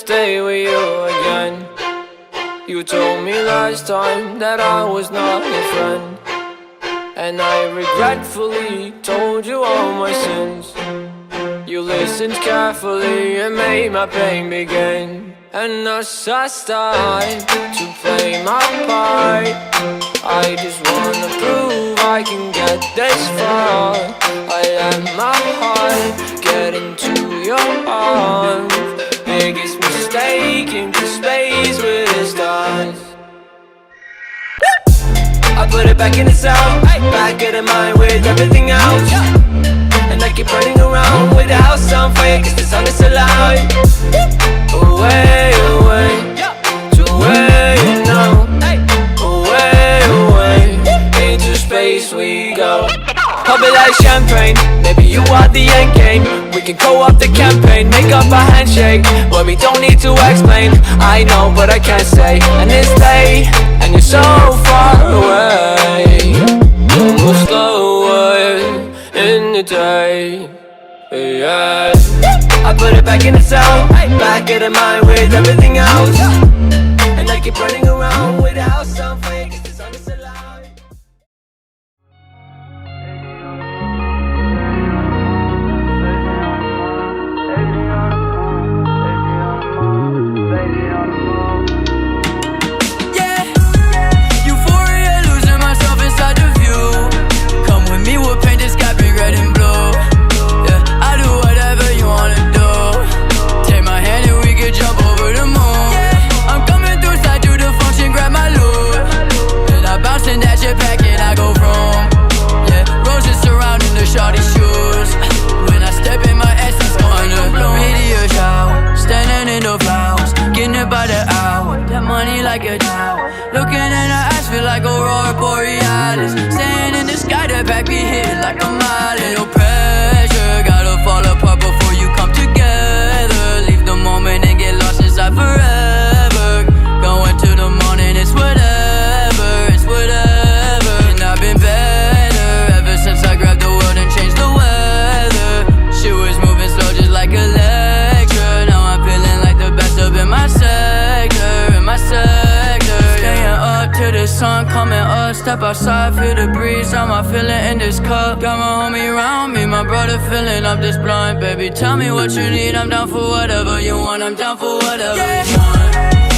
stay with you again. You told me last time that I was not your friend, and I regretfully told you all my sins. You listened carefully and made my pain begin. And as I start to play my part, I just wanna prove I can get this far. I let my heart get into your arms. Biggest mistake into space with the stars. I put it back in the sound, back of the mind with everything else. And I keep running around with the house on fire, cause the song is so loud. Away, away, to where you know. Away, away, into space we go. Pop it like champagne, maybe you are the end game. We can go up the campaign, make up a handshake, but we don't need to explain. I know, but I can't say. And it's late, and you're so far away. Almost slower in the day, yeah. I put it back in the sound, back of the mind with everything else. And I keep running around with the house on fire, cause the song is so loud. Yeah, Euphoria, losing myself inside the view. Come with me, we'll paint the sky big red and blue. Yeah, I do whatever you wanna do. Take my hand and we can jump over the moon. Yeah, I'm coming through, slide through the function, grab my loot. And I bounce in that shit back and I go vroom. Yeah, roses surrounding the shawty shoes. When I step in my essence, on the meteor shower. Standing in the flowers, getting it by the hour. That money like a tower. Looking in her eyes, feel like Aurora Borealis. Staying in the sky, that back be hitting like a mile. No pressure, gotta fall apart before you come together. Leave the moment and get lost inside forever. Going to the morning, it's whatever, it's whatever. And I've been better ever since I grabbed the world and changed the weather. Shit was moving slow just like a lecture. Now I'm feeling like the best up in my sector, in my sector. Staying up till the sun coming up. Step outside, feel the breeze. How am I feeling in this cup? Got my homie around me, my brother filling up this blunt. Baby, tell me what you need. I'm down for whatever you want. I'm down for whatever you want.